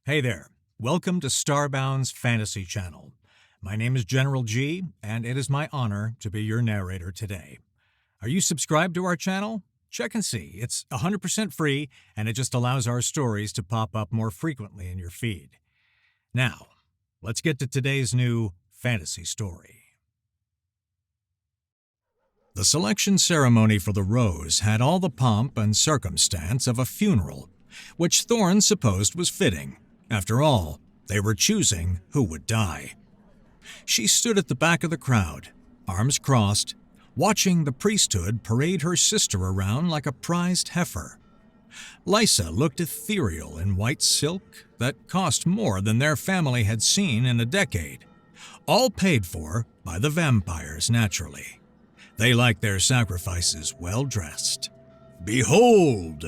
Hey there, welcome to Starbound's Fantasy channel. My name is General G, and it is my honor to be your narrator today. Are you subscribed to our channel? Check and see. It's 100% free, and it just allows our stories to pop up more frequently in your feed. Now, let's get to today's new fantasy story. The selection ceremony for the Rose had all the pomp and circumstance of a funeral, which Thorn supposed was fitting. After all, they were choosing who would die. She stood at the back of the crowd, arms crossed, watching the priesthood parade her sister around like a prized heifer. Lysa looked ethereal in white silk that cost more than their family had seen in a decade, all paid for by the vampires, naturally. They liked their sacrifices well-dressed. "Behold!"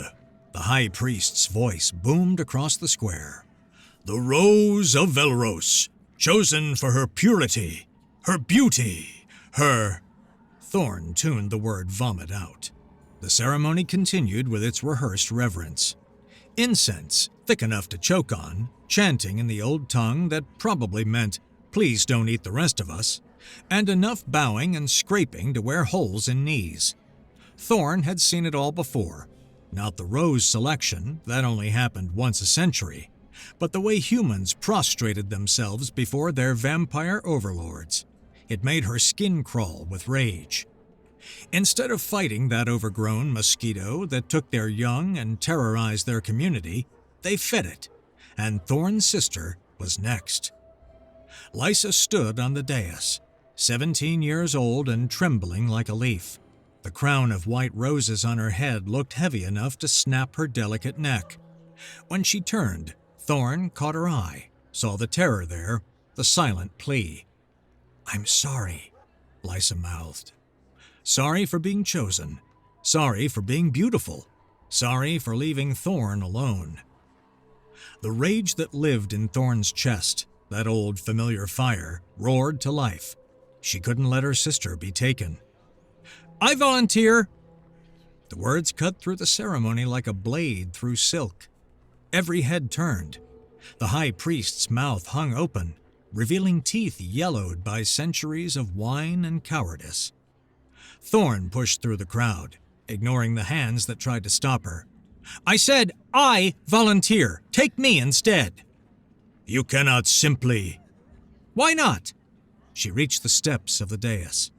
The high priest's voice boomed across the square. "The Rose of Velros, chosen for her purity, her beauty, her—" Thorn tuned the word vomit out. The ceremony continued with its rehearsed reverence. Incense, thick enough to choke on, chanting in the old tongue that probably meant, "Please don't eat the rest of us," and enough bowing and scraping to wear holes in knees. Thorn had seen it all before. Not the Rose selection, that only happened once a century, but the way humans prostrated themselves before their vampire overlords. It made her skin crawl with rage. Instead of fighting that overgrown mosquito that took their young and terrorized their community, they fed it, and Thorn's sister was next. Lysa stood on the dais, 17 years old and trembling like a leaf. The crown of white roses on her head looked heavy enough to snap her delicate neck. When she turned, Thorn caught her eye, saw the terror there, the silent plea. "I'm sorry," Lysa mouthed. Sorry for being chosen. Sorry for being beautiful. Sorry for leaving Thorn alone. The rage that lived in Thorn's chest, that old familiar fire, roared to life. She couldn't let her sister be taken. "I volunteer!" The words cut through the ceremony like a blade through silk. Every head turned. The high priest's mouth hung open, revealing teeth yellowed by centuries of wine and cowardice. Thorn pushed through the crowd, ignoring the hands that tried to stop her. "I said, I volunteer. Take me instead." "You cannot simply—" "Why not?" She reached the steps of the dais.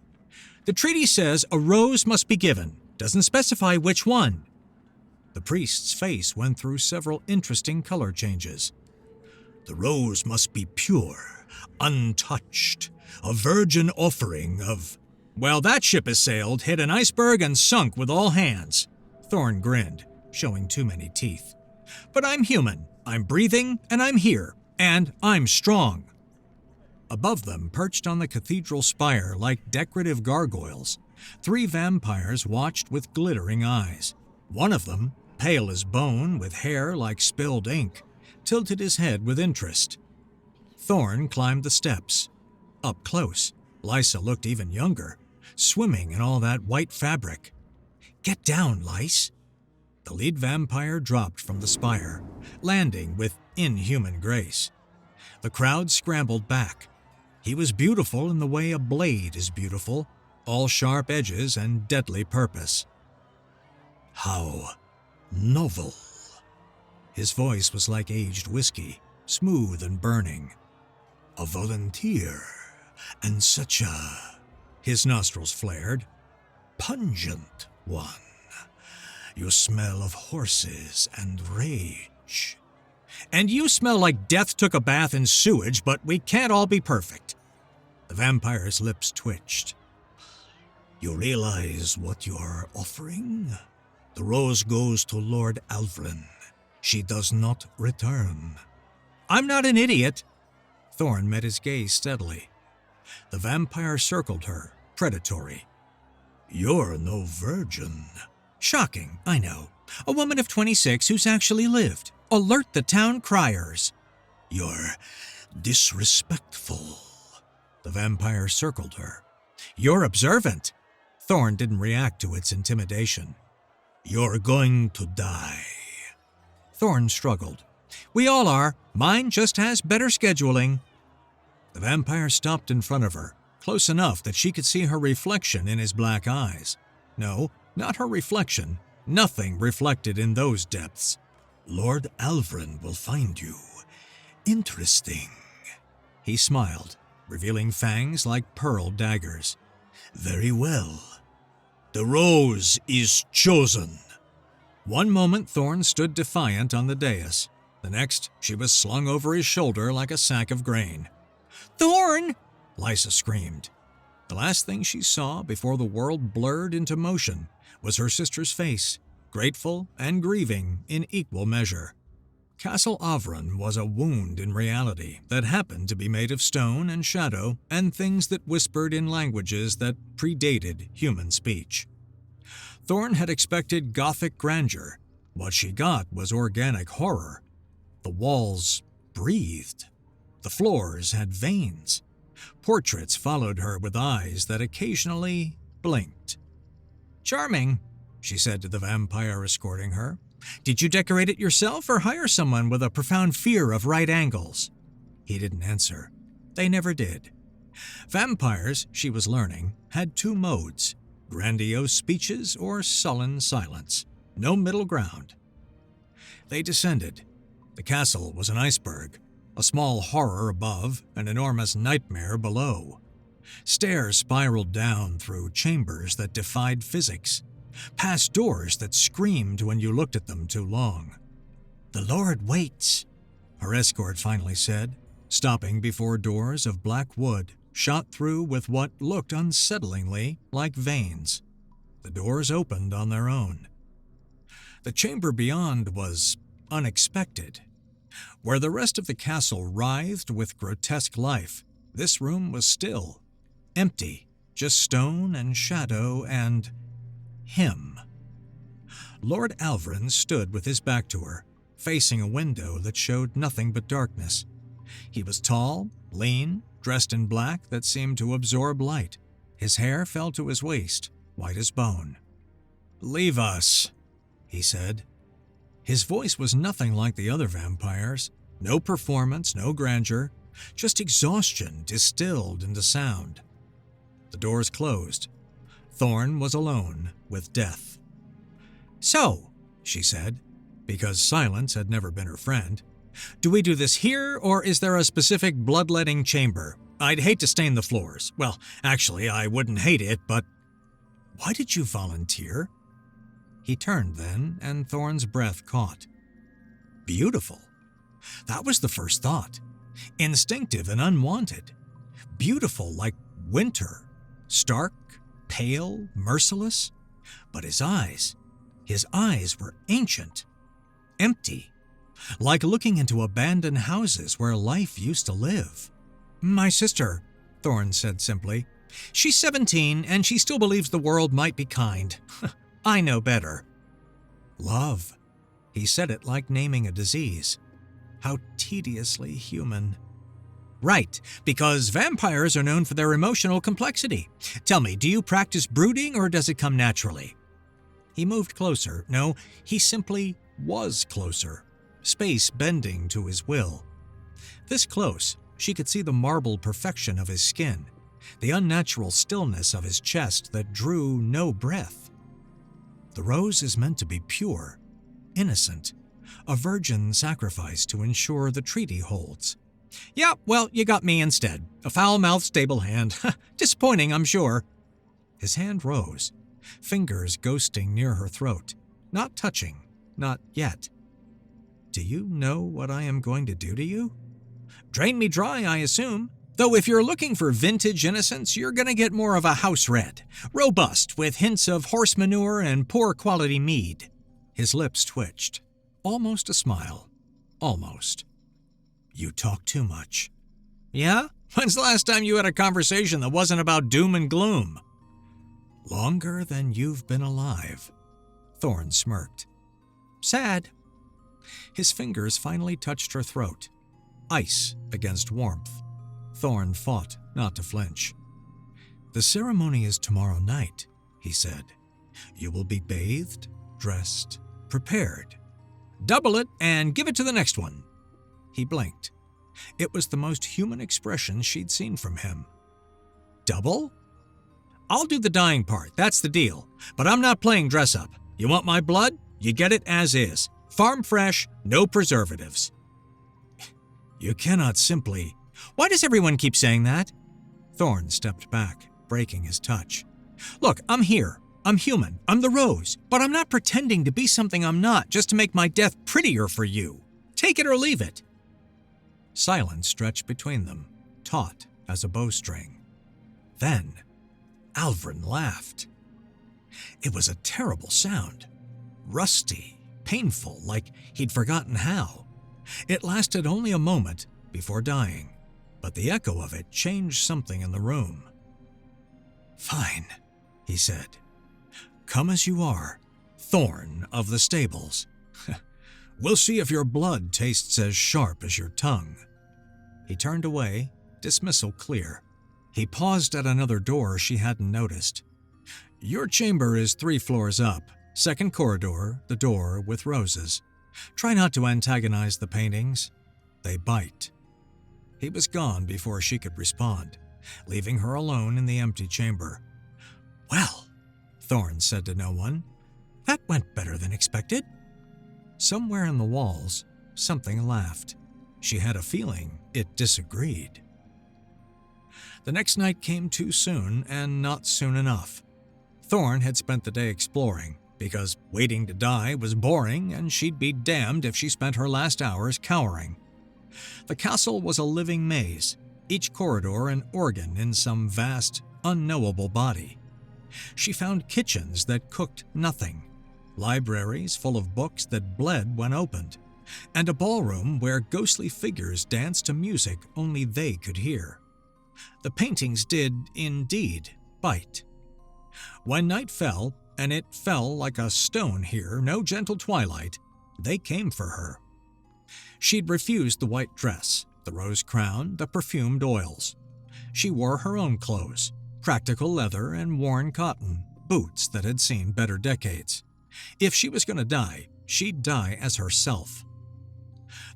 "The treaty says a rose must be given. Doesn't specify which one." The priest's face went through several interesting color changes. "The rose must be pure, untouched, a virgin offering of—" "Well, that ship has sailed, hit an iceberg, and sunk with all hands." Thorn grinned, showing too many teeth. "But I'm human. I'm breathing, and I'm here. And I'm strong." Above them, perched on the cathedral spire like decorative gargoyles, 3 vampires watched with glittering eyes. One of them, pale as bone with hair like spilled ink, tilted his head with interest. Thorn climbed the steps. Up close, Lysa looked even younger, swimming in all that white fabric. "Get down, Lys." The lead vampire dropped from the spire, landing with inhuman grace. The crowd scrambled back. He was beautiful in the way a blade is beautiful, all sharp edges and deadly purpose. "How novel." His voice was like aged whiskey, smooth and burning. "A volunteer, and such a—" His nostrils flared. "Pungent one. You smell of horses and rage." "And you smell like death took a bath in sewage, but we can't all be perfect." The vampire's lips twitched. "You realize what you are offering? The rose goes to Lord Alvrin. She does not return." "I'm not an idiot." Thorn met his gaze steadily. The vampire circled her, predatory. "You're no virgin." "Shocking, I know. A woman of 26 who's actually lived. Alert the town criers." "You're disrespectful." The vampire circled her. "You're observant." Thorn didn't react to its intimidation. "You're going to die." Thorn struggled. We all are. Mine just has better scheduling. The vampire stopped in front of her, close enough that she could see her reflection in his black eyes. No, not her reflection. Nothing reflected in those depths. Lord Alvrin will find you. Interesting. He smiled, revealing fangs like pearl daggers. Very well. The rose is chosen. One moment Thorn stood defiant on the dais. The next, she was slung over his shoulder like a sack of grain. Thorn! Lysa screamed. The last thing she saw before the world blurred into motion was her sister's face, grateful and grieving in equal measure. Castle Avron was a wound in reality that happened to be made of stone and shadow and things that whispered in languages that predated human speech. Thorn had expected Gothic grandeur. What she got was organic horror. The walls breathed. The floors had veins. Portraits followed her with eyes that occasionally blinked. Charming, she said to the vampire escorting her. Did you decorate it yourself or hire someone with a profound fear of right angles? He didn't answer. They never did. Vampires, she was learning, had two modes, grandiose speeches or sullen silence. No middle ground. They descended. The castle was an iceberg, a small horror above, an enormous nightmare below. Stairs spiraled down through chambers that defied physics, past doors that screamed when you looked at them too long. The Lord waits, her escort finally said, stopping before doors of black wood, shot through with what looked unsettlingly like veins. The doors opened on their own. The chamber beyond was unexpected. Where the rest of the castle writhed with grotesque life, this room was still, empty, just stone and shadow and him. Lord Alvrin stood with his back to her, facing a window that showed nothing but darkness. He was tall, lean, dressed in black that seemed to absorb light. His hair fell to his waist, white as bone. "Leave us," he said. His voice was nothing like the other vampires. No performance, no grandeur, just exhaustion distilled into sound. The doors closed. Thorn was alone with death. "So," she said, because silence had never been her friend, "do we do this here, or is there a specific bloodletting chamber? I'd hate to stain the floors. Well, actually, I wouldn't hate it, but why did you volunteer?" He turned then, and Thorn's breath caught. Beautiful. That was the first thought. Instinctive and unwanted. Beautiful like winter. Stark, pale, merciless. But his eyes were ancient. Empty. Like looking into abandoned houses where life used to live. "My sister," Thorn said simply. "She's 17, and she still believes the world might be kind. I know better." Love. He said it like naming a disease. How tediously human. "Right, because vampires are known for their emotional complexity. Tell me, do you practice brooding or does it come naturally?" He moved closer. No, he simply was closer. Space bending to his will. This close, she could see the marble perfection of his skin, the unnatural stillness of his chest that drew no breath. The rose is meant to be pure, innocent, a virgin sacrifice to ensure the treaty holds. "Yeah, well, you got me instead. A foul-mouthed stable hand. Disappointing, I'm sure." His hand rose, fingers ghosting near her throat. Not touching, not yet. "Do you know what I am going to do to you?" "Drain me dry, I assume. Though if you're looking for vintage innocence, you're gonna get more of a house red. Robust, with hints of horse manure and poor quality mead." His lips twitched. Almost a smile. Almost. "You talk too much." "Yeah? When's the last time you had a conversation that wasn't about doom and gloom?" "Longer than you've been alive." Thorn smirked. "Sad." His fingers finally touched her throat. Ice against warmth. Thorn fought not to flinch. "The ceremony is tomorrow night," he said. "You will be bathed, dressed, prepared. Double it and give it to the next one." He blinked. It was the most human expression she'd seen from him. "Double? I'll do the dying part, that's the deal. But I'm not playing dress-up. You want my blood? You get it as is. Farm fresh, no preservatives." "You cannot simply—" "Why does everyone keep saying that?" Thorn stepped back, breaking his touch. "Look, I'm here. I'm human. I'm the Rose. But I'm not pretending to be something I'm not just to make my death prettier for you. Take it or leave it." Silence stretched between them, taut as a bowstring. Then, Alvrin laughed. It was a terrible sound. Rusty, painful, like he'd forgotten how. It lasted only a moment before dying, but the echo of it changed something in the room. "Fine," he said. "Come as you are, Thorn of the Stables. We'll see if your blood tastes as sharp as your tongue." He turned away, dismissal clear. He paused at another door she hadn't noticed. "Your chamber is 3 floors up. Second corridor, the door with roses. Try not to antagonize the paintings. They bite." He was gone before she could respond, leaving her alone in the empty chamber. "Well," Thorn said to no one, "that went better than expected." Somewhere in the walls, something laughed. She had a feeling it disagreed. The next night came too soon and not soon enough. Thorn had spent the day exploring, because waiting to die was boring and she'd be damned if she spent her last hours cowering. The castle was a living maze, each corridor an organ in some vast, unknowable body. She found kitchens that cooked nothing, libraries full of books that bled when opened, and a ballroom where ghostly figures danced to music only they could hear. The paintings did, indeed, bite. When night fell, and it fell like a stone here, no gentle twilight, they came for her. She'd refused the white dress, the rose crown, the perfumed oils. She wore her own clothes, practical leather and worn cotton, boots that had seen better decades. If she was going to die, she'd die as herself.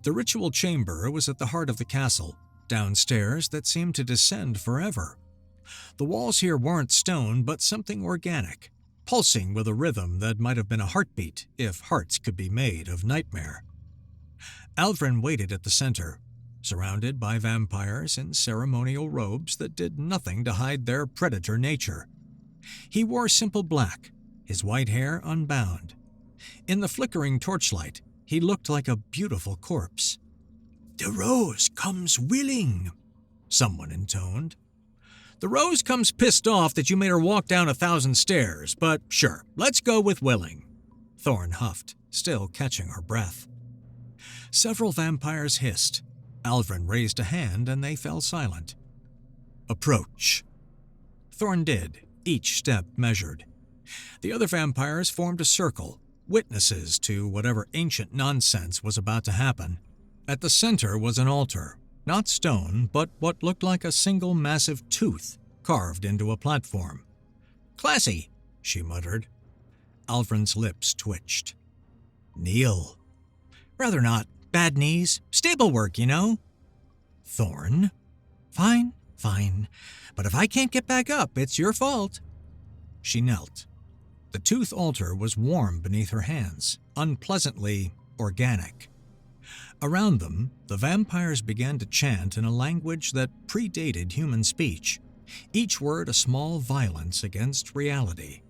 The ritual chamber was at the heart of the castle, downstairs that seemed to descend forever. The walls here weren't stone, but something organic, pulsing with a rhythm that might have been a heartbeat if hearts could be made of nightmare. Alvrin waited at the center, surrounded by vampires in ceremonial robes that did nothing to hide their predator nature. He wore simple black, his white hair unbound. In the flickering torchlight, he looked like a beautiful corpse. "The Rose comes willing," someone intoned. "The Rose comes pissed off that you made her walk down 1,000 stairs, but sure, let's go with willing," Thorn huffed, still catching her breath. Several vampires hissed. Alvrin raised a hand and they fell silent. "Approach." Thorn did, each step measured. The other vampires formed a circle, witnesses to whatever ancient nonsense was about to happen. At the center was an altar, not stone, but what looked like a single massive tooth carved into a platform. "Classy," she muttered. Alvrin's lips twitched. "Kneel." "Rather not. Bad knees. Stable work, you know." "Thorn?" Fine. But if I can't get back up, it's your fault." She knelt. The tooth altar was warm beneath her hands, unpleasantly organic. Around them, the vampires began to chant in a language that predated human speech, each word a small violence against reality.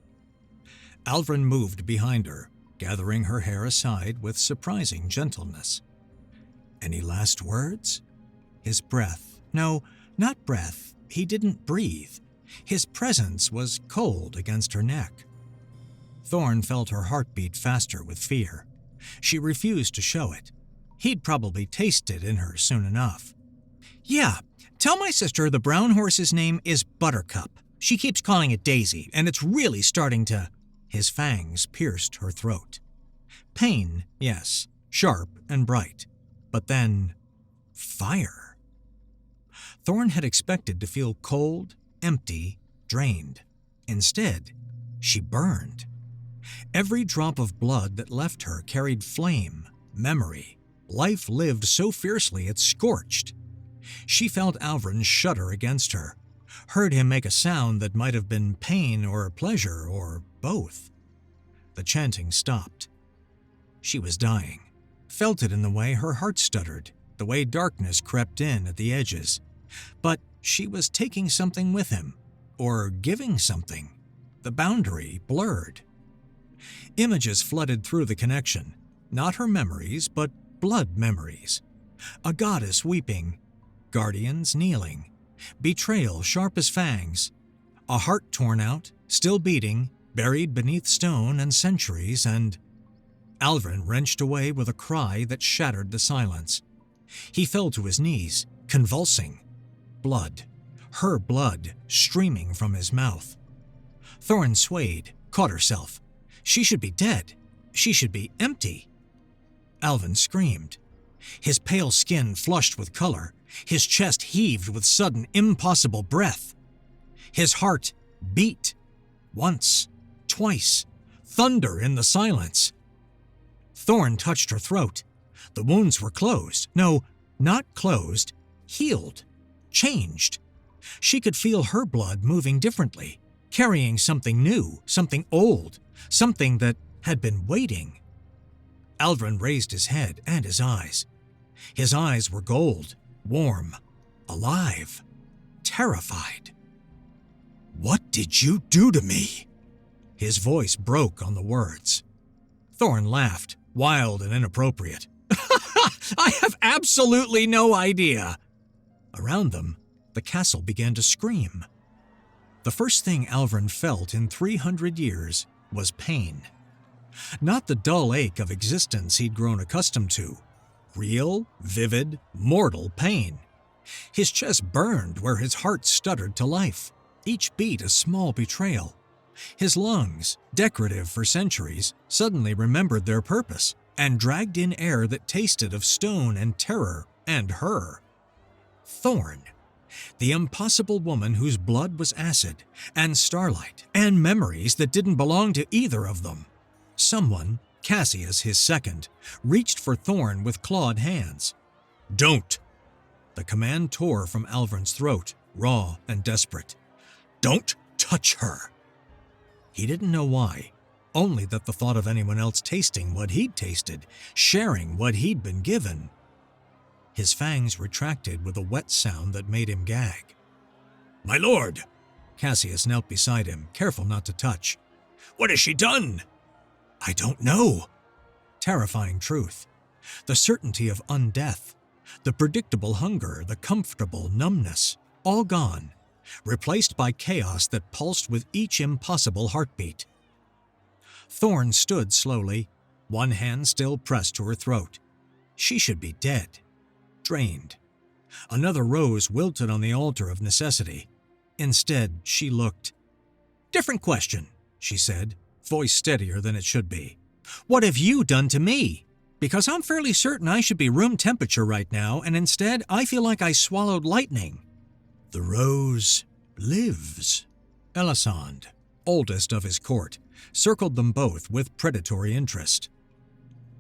Alvrin moved behind her, gathering her hair aside with surprising gentleness. "Any last words?" His breath. No, not breath. He didn't breathe. His presence was cold against her neck. Thorn felt her heartbeat faster with fear. She refused to show it. He'd probably taste it in her soon enough. "Yeah, tell my sister the brown horse's name is Buttercup. She keeps calling it Daisy, and it's really starting to—" His fangs pierced her throat. Pain, yes, sharp and bright. But then, fire. Thorn had expected to feel cold, empty, drained. Instead, she burned. Every drop of blood that left her carried flame, memory, life lived so fiercely it scorched. She felt Alvrin shudder against her, heard him make a sound that might have been pain or pleasure or both. The chanting stopped. She was dying, felt it in the way her heart stuttered, the way darkness crept in at the edges. But she was taking something with him, or giving something. The boundary blurred. Images flooded through the connection, not her memories, but blood memories. A goddess weeping, guardians kneeling, betrayal sharp as fangs, a heart torn out, still beating, buried beneath stone and centuries, and Alvrin wrenched away with a cry that shattered the silence. He fell to his knees, convulsing. Blood, her blood, streaming from his mouth. Thorn swayed, caught herself. She should be dead. She should be empty. Alvin screamed. His pale skin flushed with color. His chest heaved with sudden, impossible breath. His heart beat. Once, twice, thunder in the silence. Thorn touched her throat. The wounds were closed. No, not closed. Healed. Changed. She could feel her blood moving differently, carrying something new, something old, something that had been waiting. Alvrin raised his head and his eyes. His eyes were gold, warm, alive, terrified. "What did you do to me?" His voice broke on the words. Thorn laughed, wild and inappropriate. "I have absolutely no idea." Around them, the castle began to scream. The first thing Alvrin felt in 300 years was pain. Not the dull ache of existence he'd grown accustomed to. Real, vivid, mortal pain. His chest burned where his heart stuttered to life, each beat a small betrayal. His lungs, decorative for centuries, suddenly remembered their purpose and dragged in air that tasted of stone and terror and her. Thorn, the impossible woman whose blood was acid and starlight and memories that didn't belong to either of them. Someone, Cassius his second, reached for Thorn with clawed hands. "Don't!" The command tore from Alvrin's throat, raw and desperate. "Don't touch her!" He didn't know why, only that the thought of anyone else tasting what he'd tasted, sharing what he'd been given. His fangs retracted with a wet sound that made him gag. "My lord!" Cassius knelt beside him, careful not to touch. "What has she done?" "I don't know." Terrifying truth. The certainty of undeath. The predictable hunger, the comfortable numbness. All gone. Replaced by chaos that pulsed with each impossible heartbeat. Thorn stood slowly, one hand still pressed to her throat. She should be dead. Drained. Another rose wilted on the altar of necessity. Instead, she looked. "Different question," she said, voice steadier than it should be. "What have you done to me? Because I'm fairly certain I should be room temperature right now, and instead I feel like I swallowed lightning." "The rose lives." Elisande, oldest of his court, circled them both with predatory interest.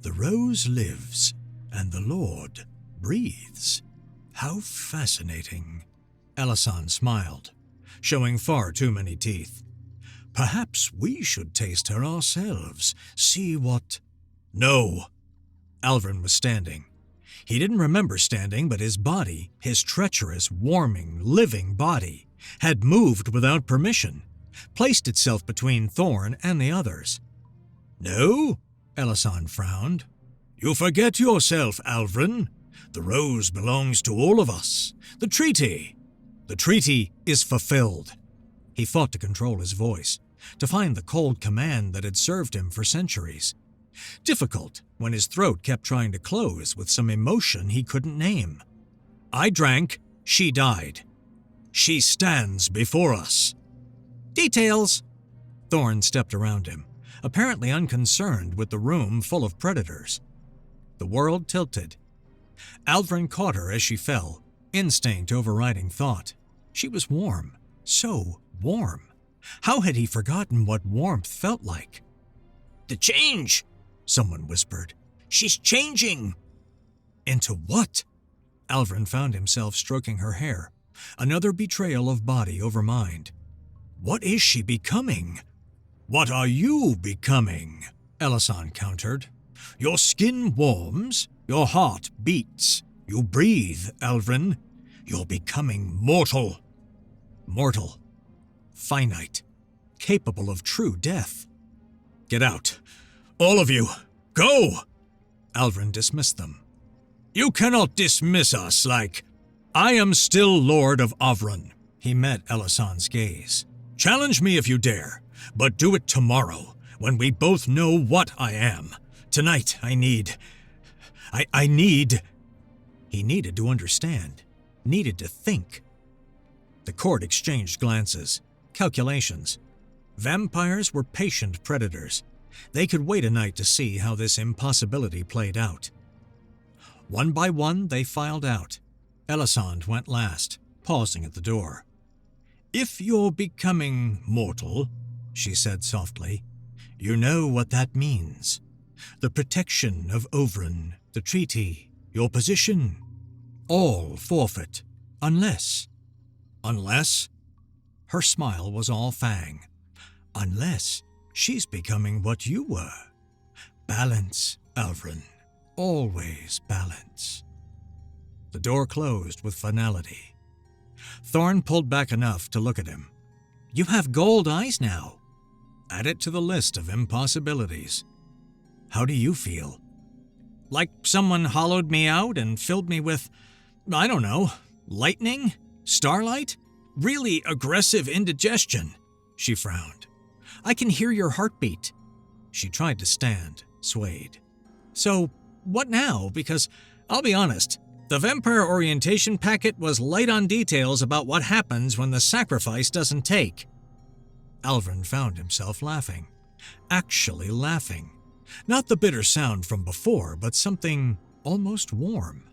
"The rose lives, and the Lord breathes. How fascinating." Elisande smiled, showing far too many teeth. "Perhaps we should taste her ourselves, see what—" "No!" Alvrin was standing. He didn't remember standing, but his body, his treacherous, warming, living body, had moved without permission, placed itself between Thorn and the others. "No?" Elisande frowned. "You forget yourself, Alvrin. The rose belongs to all of us. The treaty is fulfilled." He fought to control his voice, to find the cold command that had served him for centuries. Difficult when his throat kept trying to close with some emotion he couldn't name. "I drank, she died. She stands before us." "Details." Thorn stepped around him, apparently unconcerned with the room full of predators. The world tilted. Alvrin caught her as she fell, instinct overriding thought. She was warm, so warm. How had he forgotten what warmth felt like? "The change," someone whispered. She's changing! Into what? Alvrin found himself stroking her hair, another betrayal of body over mind. What is she becoming? What are you becoming? Elasan countered. Your skin warms, your heart beats. You breathe, Alvrin. You're becoming mortal. Mortal. Finite. Capable of true death. Get out. All of you. Go! Alvrin dismissed them. You cannot dismiss us like... I am still Lord of Avron. He met Elasan's gaze. Challenge me if you dare, but do it tomorrow, when we both know what I am. Tonight, I need... He needed to understand. Needed to think. The court exchanged glances, calculations. Vampires were patient predators. They could wait a night to see how this impossibility played out. One by one, they filed out. Elasan went last, pausing at the door. If you're becoming mortal, she said softly, you know what that means. The protection of Ovran, the treaty, your position, all forfeit, unless... Unless? Her smile was all fang. Unless she's becoming what you were. Balance, Alvrin. Always balance. The door closed with finality. Thorn pulled back enough to look at him. You have gold eyes now. Add it to the list of impossibilities. How do you feel? Like someone hollowed me out and filled me with, I don't know, lightning? Starlight? Really aggressive indigestion. She frowned. I can hear your heartbeat. She tried to stand, swayed. So, what now? Because, I'll be honest, the vampire orientation packet was light on details about what happens when the sacrifice doesn't take. Alvrin found himself laughing. Actually laughing. Not the bitter sound from before, but something almost warm.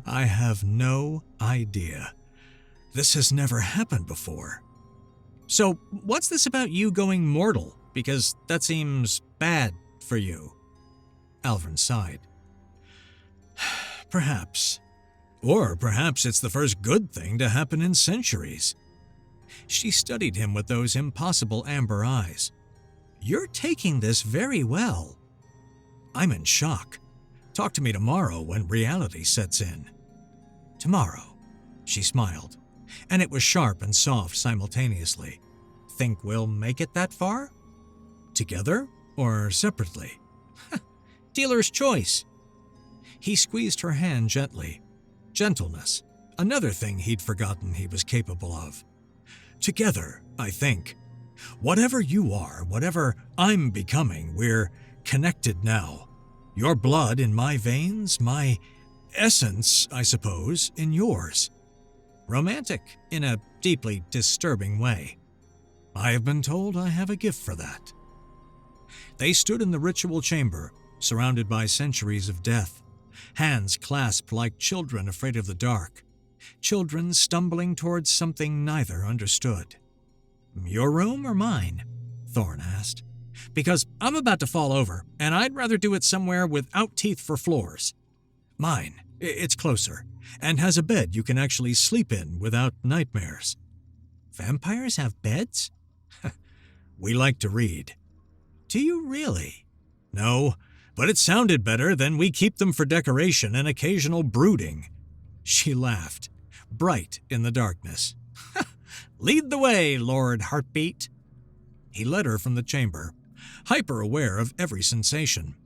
I have no idea. This has never happened before. So, what's this about you going mortal? Because that seems bad for you. Alvrin sighed. Perhaps. Or perhaps it's the first good thing to happen in centuries. She studied him with those impossible amber eyes. You're taking this very well. I'm in shock. Talk to me tomorrow when reality sets in. Tomorrow, she smiled, and it was sharp and soft simultaneously. Think we'll make it that far? Together or separately? Dealer's choice. He squeezed her hand gently. Gentleness, another thing he'd forgotten he was capable of. Together, I think. Whatever you are, whatever I'm becoming, we're connected now. Your blood in my veins, my essence, I suppose, in yours. Romantic, in a deeply disturbing way. I have been told I have a gift for that. They stood in the ritual chamber, surrounded by centuries of death, hands clasped like children afraid of the dark, children stumbling towards something neither understood. Your room or mine? Thorn asked. Because I'm about to fall over, and I'd rather do it somewhere without teeth for floors. Mine. It's closer, and has a bed you can actually sleep in without nightmares. Vampires have beds? We like to read. Do you really? No, but it sounded better than we keep them for decoration and occasional brooding. She laughed, bright in the darkness. Lead the way, Lord Heartbeat. He led her from the chamber, hyper-aware of every sensation.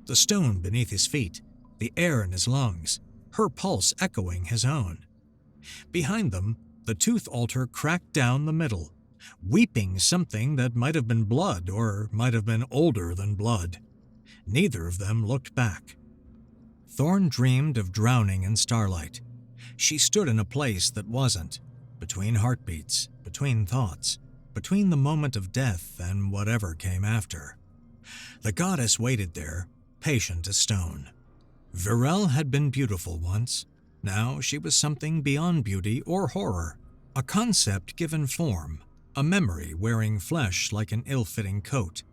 The stone beneath his feet, the air in his lungs, her pulse echoing his own. Behind them, the tooth altar cracked down the middle, weeping something that might have been blood or might have been older than blood. Neither of them looked back. Thorn dreamed of drowning in starlight. She stood in a place that wasn't, between heartbeats, between thoughts, between the moment of death and whatever came after. The goddess waited there, patient as stone. Virel had been beautiful once. Now she was something beyond beauty or horror, a concept given form, a memory wearing flesh like an ill-fitting coat,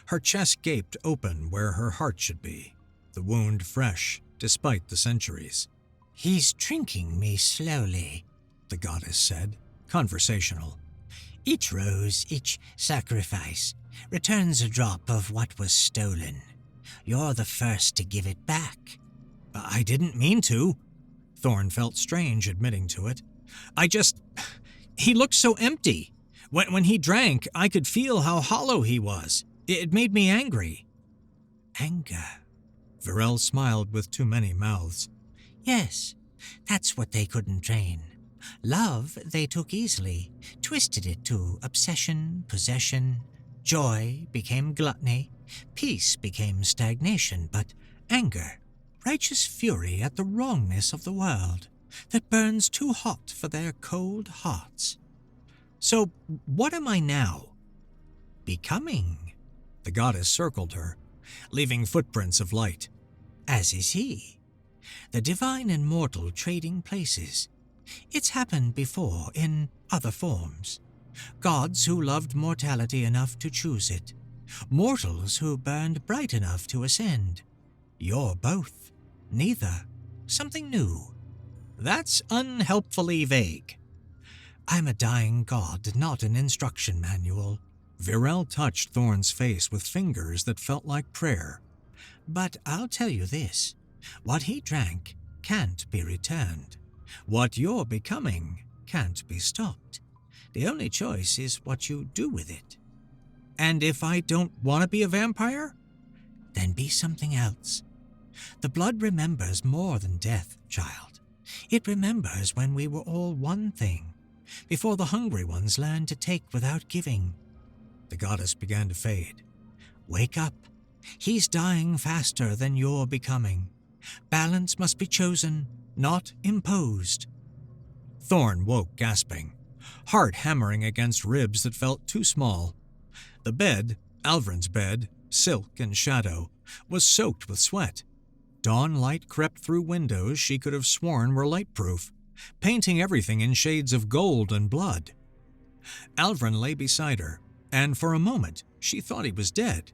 Her chest gaped open where her heart should be, the wound fresh despite the centuries. "He's drinking me slowly," the goddess said, conversational. "Each rose, each sacrifice, returns a drop of what was stolen. You're the first to give it back." I didn't mean to. Thorn felt strange admitting to it. He looked so empty. When he drank, I could feel how hollow he was. It made me angry. Anger. Virel smiled with too many mouths. Yes, that's what they couldn't drain. Love they took easily, twisted it to obsession, possession. Joy became gluttony, peace became stagnation, but anger, righteous fury at the wrongness of the world that burns too hot for their cold hearts. So, what am I now? Becoming. The goddess circled her, leaving footprints of light. As is he. The divine and mortal trading places. It's happened before in other forms. Gods who loved mortality enough to choose it. Mortals who burned bright enough to ascend. You're both. Neither. Something new. That's unhelpfully vague. I'm a dying god, not an instruction manual. Virel touched Thorn's face with fingers that felt like prayer. But I'll tell you this. What he drank can't be returned. What you're becoming can't be stopped. The only choice is what you do with it. And if I don't want to be a vampire? Then be something else. The blood remembers more than death, child. It remembers when we were all one thing, before the hungry ones learned to take without giving. The goddess began to fade. Wake up. He's dying faster than you're becoming. Balance must be chosen, not imposed. Thorn woke gasping, heart hammering against ribs that felt too small. The bed, Alvrin's bed, silk and shadow, was soaked with sweat. Dawn light crept through windows she could have sworn were light-proof, painting everything in shades of gold and blood. Alvrin lay beside her, and for a moment she thought he was dead.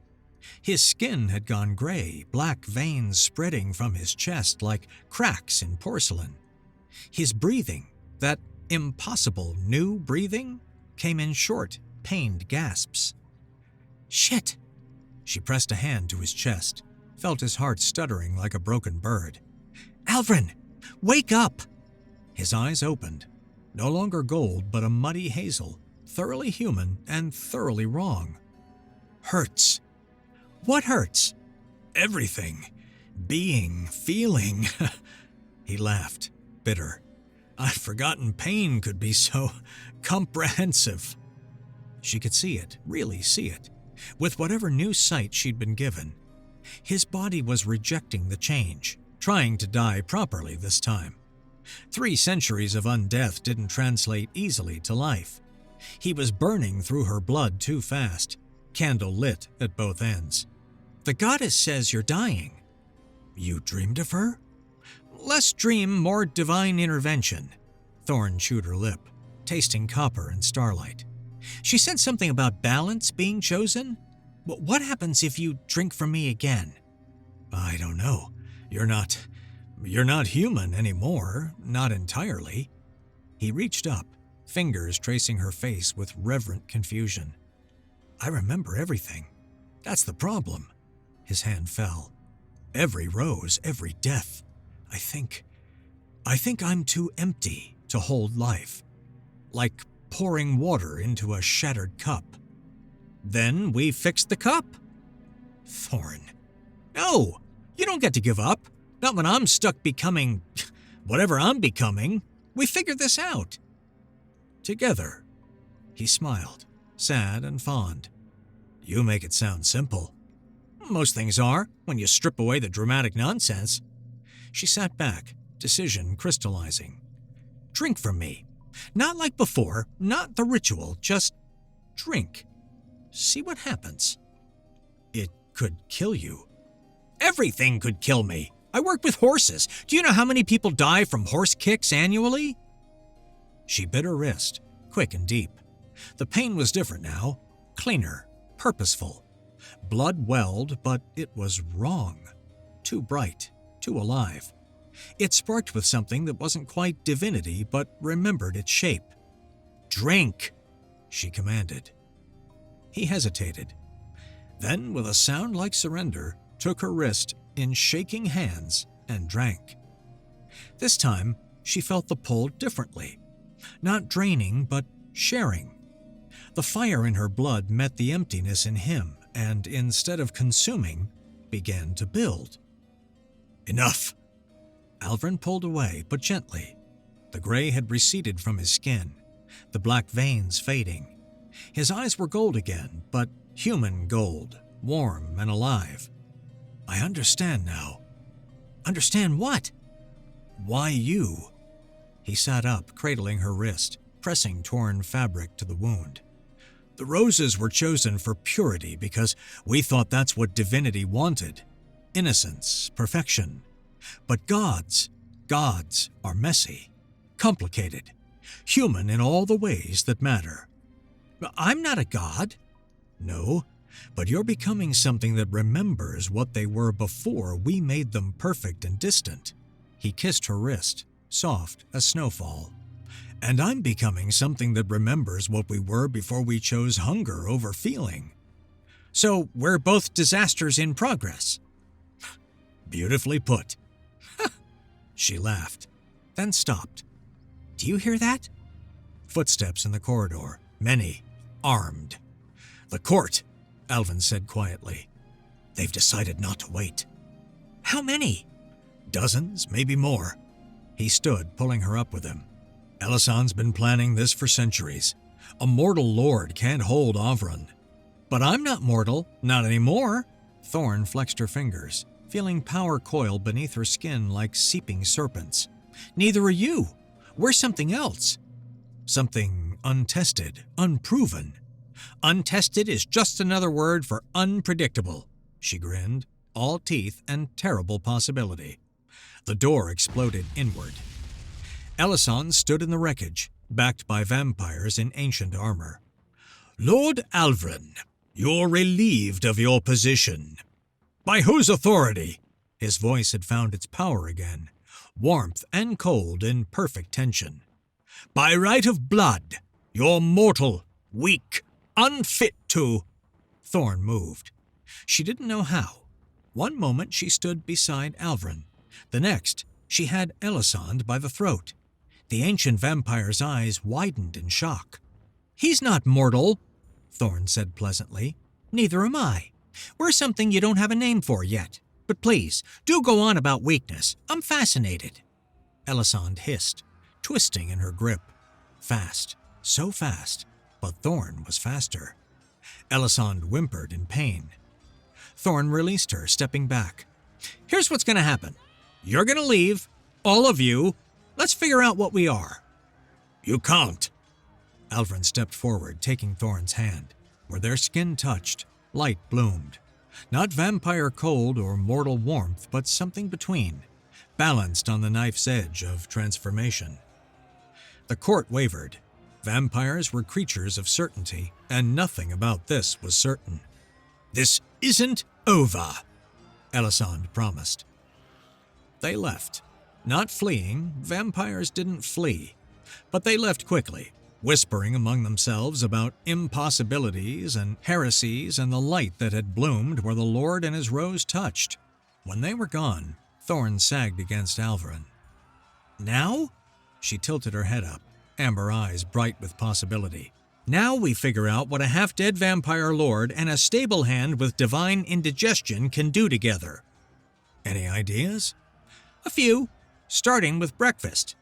His skin had gone gray, black veins spreading from his chest like cracks in porcelain. His breathing, that impossible new breathing, came in short, pained gasps. Shit! She pressed a hand to his chest, felt his heart stuttering like a broken bird. Alvrin, wake up! His eyes opened, no longer gold but a muddy hazel, thoroughly human and thoroughly wrong. Hurts. What hurts? Everything. Being, feeling. He laughed, bitter. I'd forgotten pain could be so comprehensive. She could see it, really see it, with whatever new sight she'd been given. His body was rejecting the change, trying to die properly this time. 3 centuries of undeath didn't translate easily to life. He was burning through her blood too fast, candle lit at both ends. The goddess says you're dying. You dreamed of her? Less dream, more divine intervention. Thorn chewed her lip, tasting copper and starlight. She said something about balance being chosen. What happens if you drink from me again? I don't know. You're not human anymore, not entirely. He reached up, fingers tracing her face with reverent confusion. I remember everything. That's the problem. His hand fell. Every rose, every death. I think I'm too empty to hold life. Like pouring water into a shattered cup. Then we fixed the cup. Thorn. No, you don't get to give up. Not when I'm stuck becoming whatever I'm becoming. We figured this out. Together. He smiled, sad and fond. You make it sound simple. Most things are, when you strip away the dramatic nonsense. She sat back, decision crystallizing. Drink from me. Not like before, not the ritual, just drink. See what happens. It could kill you. Everything could kill me. I work with horses. Do you know how many people die from horse kicks annually? She bit her wrist, quick and deep. The pain was different now, cleaner, purposeful. Blood welled, but it was wrong. Too bright, too alive. It sparked with something that wasn't quite divinity, but remembered its shape. "Drink," she commanded. He hesitated. Then, with a sound like surrender, took her wrist in shaking hands and drank. This time, she felt the pull differently. Not draining, but sharing. The fire in her blood met the emptiness in him, and instead of consuming, began to build. "Enough!" Alvrin pulled away, but gently. The gray had receded from his skin, the black veins fading. His eyes were gold again, but human gold, warm and alive. "I understand now." "Understand what?" "Why you?" He sat up, cradling her wrist, pressing torn fabric to the wound. "The roses were chosen for purity because we thought that's what divinity wanted. Innocence, perfection. But gods are messy, complicated, human in all the ways that matter." "I'm not a god." "No, but you're becoming something that remembers what they were before we made them perfect and distant." He kissed her wrist, soft as snowfall. "And I'm becoming something that remembers what we were before we chose hunger over feeling." "So we're both disasters in progress." "Beautifully put." She laughed, then stopped. "Do you hear that?" Footsteps in the corridor, many, armed. "The court," Alvin said quietly. "They've decided not to wait." "How many?" "Dozens, maybe more." He stood, pulling her up with him. "Elisand's been planning this for centuries. A mortal lord can't hold Avron." "But I'm not mortal, not anymore." Thorn flexed her fingers, feeling power coil beneath her skin like seeping serpents. "Neither are you. We're something else." "Something untested, unproven." "Untested is just another word for unpredictable." She grinned, all teeth and terrible possibility. The door exploded inward. Elisand stood in the wreckage, backed by vampires in ancient armor. "Lord Alvrin, you're relieved of your position." "By whose authority?" His voice had found its power again, warmth and cold in perfect tension. "By right of blood. You're mortal, weak, unfit to—" Thorn moved. She didn't know how. One moment she stood beside Alvrin. The next, she had Elisand by the throat. The ancient vampire's eyes widened in shock. "He's not mortal," Thorn said pleasantly. "Neither am I. We're something you don't have a name for yet. But please, do go on about weakness. I'm fascinated." Elisand hissed, twisting in her grip. Fast, so fast, but Thorn was faster. Elisand whimpered in pain. Thorn released her, stepping back. "Here's what's going to happen. You're going to leave, all of you. Let's figure out what we are." "You can't." Alvrin stepped forward, taking Thorn's hand. Where their skin touched, light bloomed. Not vampire cold or mortal warmth, but something between, balanced on the knife's edge of transformation. The court wavered. Vampires were creatures of certainty, and nothing about this was certain. "This isn't over," Elisand promised. They left. Not fleeing, vampires didn't flee. But they left quickly, whispering among themselves about impossibilities and heresies and the light that had bloomed where the Lord and his rose touched. When they were gone, Thorn sagged against Alvrin. "Now?" She tilted her head up, amber eyes bright with possibility. "Now we figure out what a half-dead vampire lord and a stable hand with divine indigestion can do together." "Any ideas?" "A few, starting with breakfast."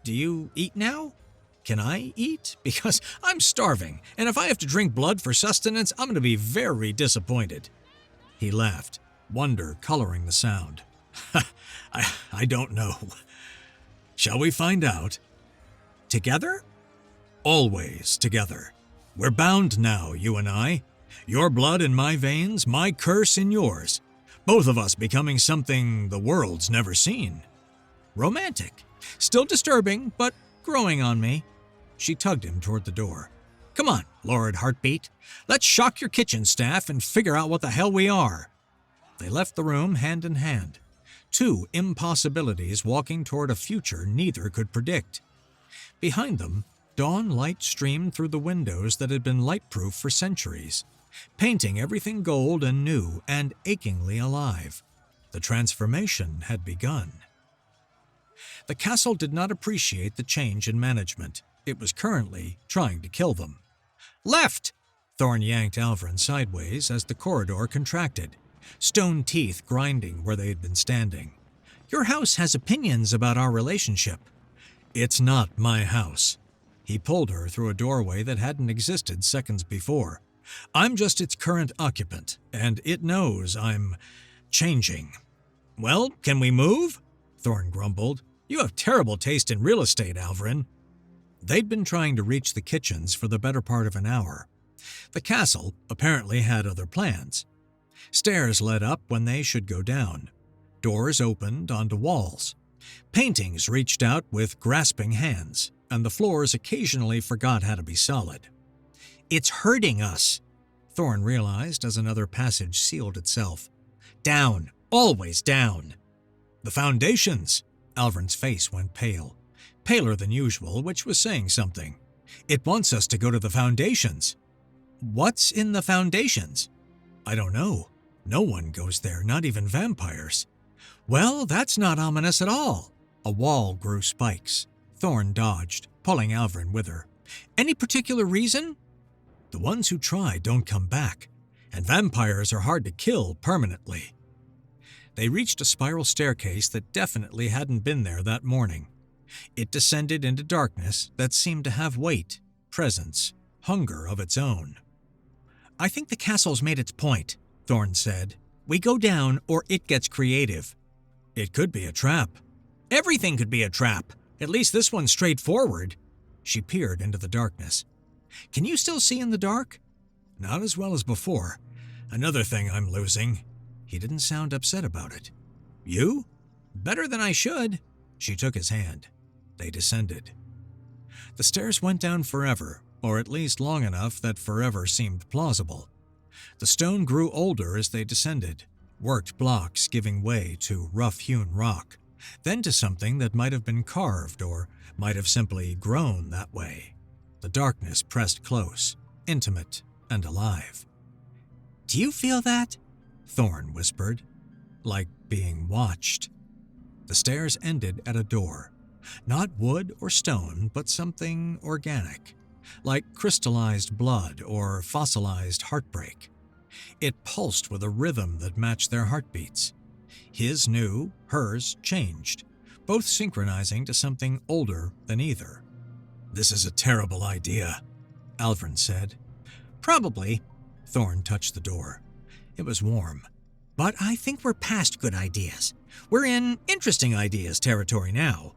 "Do you eat now? Can I eat? Because I'm starving, and if I have to drink blood for sustenance, I'm going to be very disappointed." He laughed, wonder coloring the sound. I don't know. Shall we find out?" "Together?" "Always together. We're bound now, you and I. Your blood in my veins, my curse in yours. Both of us becoming something the world's never seen." "Romantic. Still disturbing, but growing on me." She tugged him toward the door. Come on, Lord Heartbeat. Let's shock your kitchen staff and figure out what the hell we are. They left the room hand in hand. Two impossibilities walking toward a future neither could predict. Behind them, dawn light streamed through the windows that had been light-proof for centuries, painting everything gold and new and achingly alive. The transformation had begun. The castle did not appreciate the change in management. It was currently trying to kill them. Left! Thorn yanked Alvrin sideways as the corridor contracted, stone teeth grinding where they had been standing. Your house has opinions about our relationship. It's not my house. He pulled her through a doorway that hadn't existed seconds before. I'm just its current occupant, and it knows I'm changing. Well, can we move? Thorn grumbled. You have terrible taste in real estate, Alvrin. They'd been trying to reach the kitchens for the better part of an hour. The castle apparently had other plans. Stairs led up when they should go down. Doors opened onto walls. Paintings reached out with grasping hands, and the floors occasionally forgot how to be solid. It's hurting us, Thorn realized as another passage sealed itself. Down, always down. The foundations. Alvrin's face went pale. Paler than usual, which was saying something. It wants us to go to the foundations. What's in the foundations? I don't know. No one goes there, not even vampires. Well, that's not ominous at all. A wall grew spikes. Thorn dodged, pulling Alvrin with her. Any particular reason? The ones who try don't come back, and vampires are hard to kill permanently. They reached a spiral staircase that definitely hadn't been there that morning. It descended into darkness that seemed to have weight, presence, hunger of its own. I think the castle's made its point, Thorn said. We go down or it gets creative. It could be a trap. Everything could be a trap. At least this one's straightforward. She peered into the darkness. Can you still see in the dark? Not as well as before. Another thing I'm losing. He didn't sound upset about it. You? Better than I should. She took his hand. They descended. The stairs went down forever, or at least long enough that forever seemed plausible. The stone grew older as they descended, worked blocks giving way to rough-hewn rock, then to something that might have been carved or might have simply grown that way. The darkness pressed close, intimate and alive. Do you feel that? Thorn whispered, like being watched. The stairs ended at a door. Not wood or stone, but something organic, like crystallized blood or fossilized heartbreak. It pulsed with a rhythm that matched their heartbeats. His knew, hers changed, both synchronizing to something older than either. This is a terrible idea, Alvrin said. Probably. Thorn touched the door. It was warm. But I think we're past good ideas. We're in interesting ideas territory now.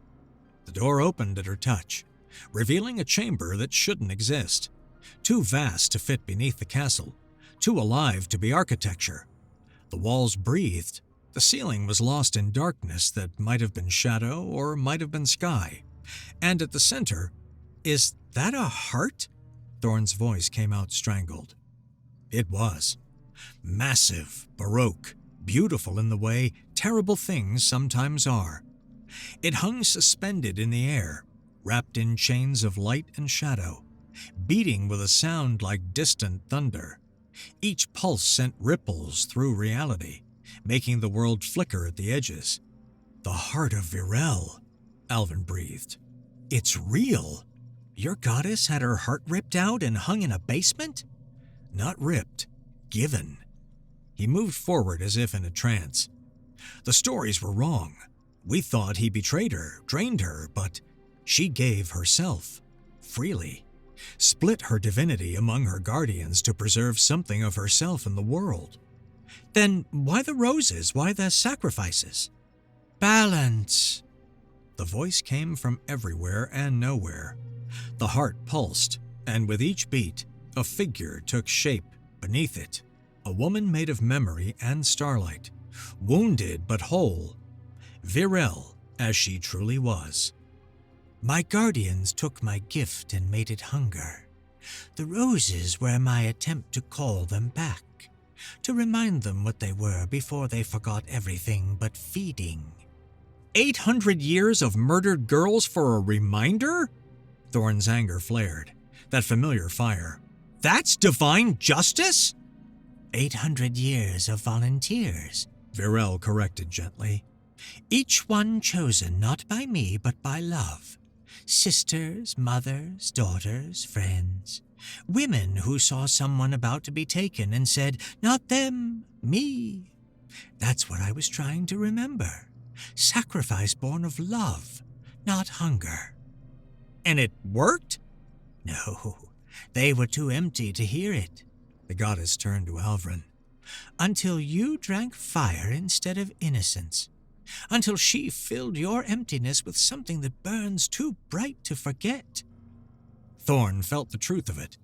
The door opened at her touch, revealing a chamber that shouldn't exist. Too vast to fit beneath the castle, too alive to be architecture. The walls breathed. The ceiling was lost in darkness that might have been shadow or might have been sky. And at the center, is that a heart? Thorn's voice came out strangled. It was. Massive, baroque, beautiful in the way terrible things sometimes are. It hung suspended in the air, wrapped in chains of light and shadow, beating with a sound like distant thunder. Each pulse sent ripples through reality, making the world flicker at the edges. The heart of Virel, Alvin breathed. It's real. Your goddess had her heart ripped out and hung in a basement? Not ripped, given. He moved forward as if in a trance. The stories were wrong. We thought he betrayed her, drained her, but she gave herself, freely. Split her divinity among her guardians to preserve something of herself in the world. Then why the roses? Why the sacrifices? Balance. The voice came from everywhere and nowhere. The heart pulsed, and with each beat, a figure took shape beneath it. A woman made of memory and starlight, wounded but whole. Virel, as she truly was. My guardians took my gift and made it hunger. The roses were my attempt to call them back, to remind them what they were before they forgot everything but feeding. 800 years of murdered girls for a reminder? Thorn's anger flared, that familiar fire. That's divine justice? 800 years of volunteers, Virel corrected gently. each one chosen not by me but by love. Sisters, mothers, daughters, friends. Women who saw someone about to be taken and said, "Not them, me." That's what I was trying to remember. Sacrifice born of love, not hunger. And it worked? No, they were too empty to hear it. The goddess turned to Alvrin. Until you drank fire instead of innocence. Until she filled your emptiness with something that burns too bright to forget. Thorn felt the truth of it,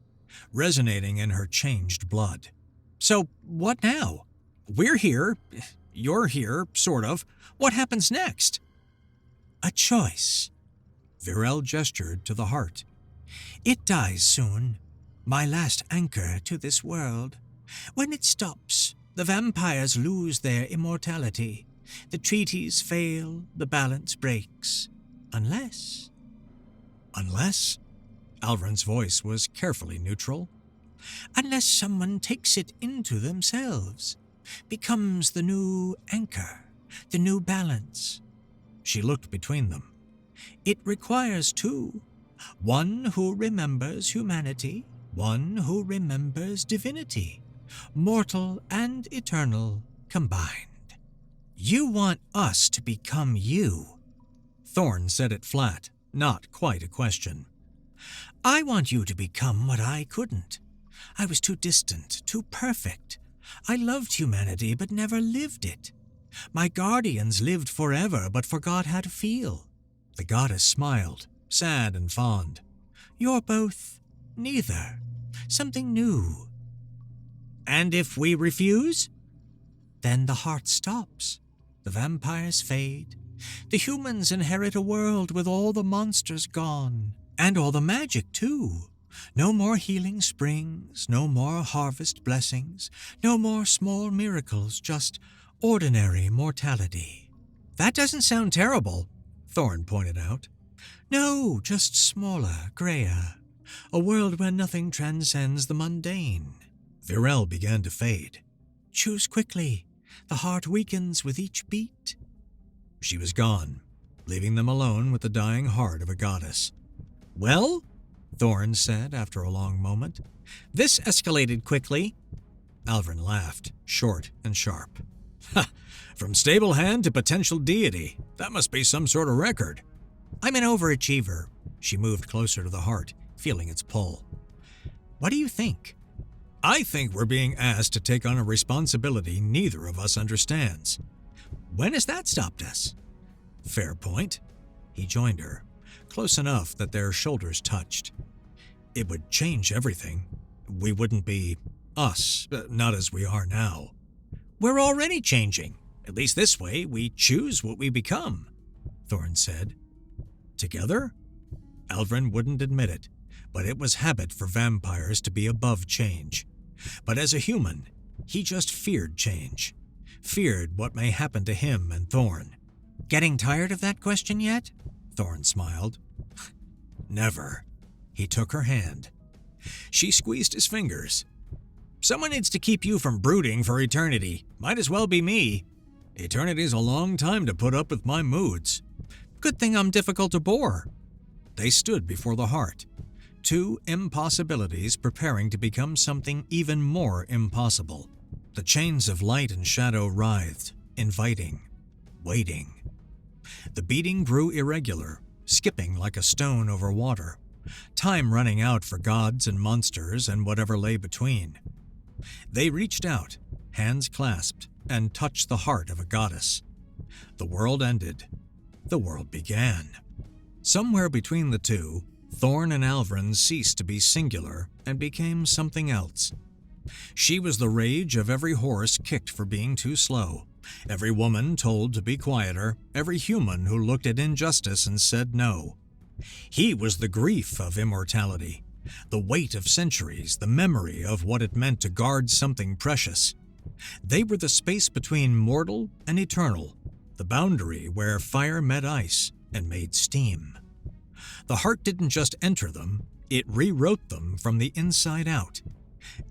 resonating in her changed blood. So what now? We're here. You're here, sort of. What happens next? A choice. Virel gestured to the heart. It dies soon. My last anchor to this world. When it stops, the vampires lose their immortality. The treaties fail, the balance breaks. Unless? Unless? Alvrin's voice was carefully neutral. Unless someone takes it into themselves. Becomes the new anchor, the new balance. She looked between them. It requires two. One who remembers humanity, one who remembers divinity. Mortal and eternal combined. You want us to become you. Thorn said it flat, not quite a question. I want you to become what I couldn't. I was too distant, too perfect. I loved humanity but never lived it. My guardians lived forever but forgot how to feel. The goddess smiled, sad and fond. You're both neither. Something new. And if we refuse? Then the heart stops. The vampires fade. The humans inherit a world with all the monsters gone. And all the magic, too. No more healing springs, no more harvest blessings, no more small miracles, just ordinary mortality. That doesn't sound terrible, Thorn pointed out. No, just smaller, grayer. A world where nothing transcends the mundane. Virel began to fade. Choose quickly. The heart weakens with each beat. She was gone, leaving them alone with the dying heart of a goddess. Well? Thorn said after a long moment. This escalated quickly. Alvrin laughed, short and sharp. Ha! From stable hand to potential deity. That must be some sort of record. I'm an overachiever. She moved closer to the heart, feeling its pull. What do you think? I think we're being asked to take on a responsibility neither of us understands. When has that stopped us? Fair point. He joined her, close enough that their shoulders touched. It would change everything. We wouldn't be us, not as we are now. We're already changing. At least this way, we choose what we become, Thorn said. Together? Alvrin wouldn't admit it, but it was habit for vampires to be above change. But as a human, he just feared change. Feared what may happen to him and Thorn. Getting tired of that question yet? Thorn smiled. Never. He took her hand. She squeezed his fingers. Someone needs to keep you from brooding for eternity. Might as well be me. Eternity's a long time to put up with my moods. Good thing I'm difficult to bore. They stood before the heart. Two impossibilities preparing to become something even more impossible. The chains of light and shadow writhed, inviting, waiting. The beating grew irregular, skipping like a stone over water, time running out for gods and monsters and whatever lay between. They reached out, hands clasped, and touched the heart of a goddess. The world ended. The world began. Somewhere between the two, Thorn and Alvrin ceased to be singular and became something else. She was the rage of every horse kicked for being too slow, every woman told to be quieter, every human who looked at injustice and said no. He was the grief of immortality, The weight of centuries, the memory of what it meant to guard something precious. They were the space between mortal and eternal, the boundary where fire met ice and made steam. The heart didn't just enter them, it rewrote them from the inside out.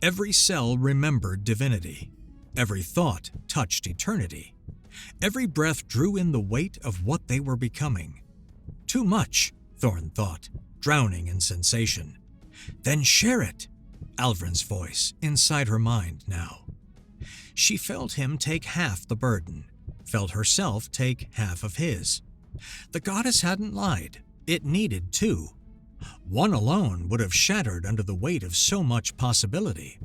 Every cell remembered divinity. Every thought touched eternity. Every breath drew in the weight of what they were becoming. Too much, Thorn thought, drowning in sensation. Then share it, Alvrin's voice inside her mind now. She felt him take half the burden, felt herself take half of his. The goddess hadn't lied. It needed two. One alone would have shattered under the weight of so much possibility.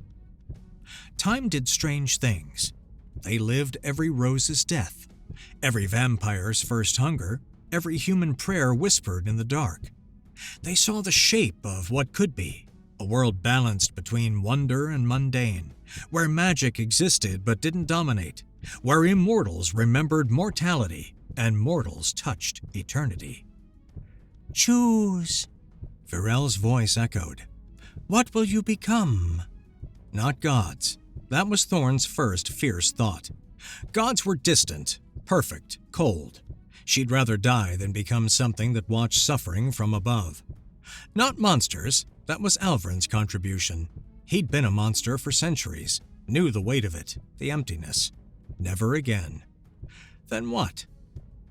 Time did strange things. They lived every rose's death, every vampire's first hunger, every human prayer whispered in the dark. They saw the shape of what could be, a world balanced between wonder and mundane, where magic existed but didn't dominate, where immortals remembered mortality and mortals touched eternity. Choose, Virel's voice echoed. What will you become? Not gods. That was Thorn's first fierce thought. Gods were distant, perfect, cold. She'd rather die than become something that watched suffering from above. Not monsters. That was Alvrin's contribution. He'd been a monster for centuries, knew the weight of it, the emptiness. Never again. Then what?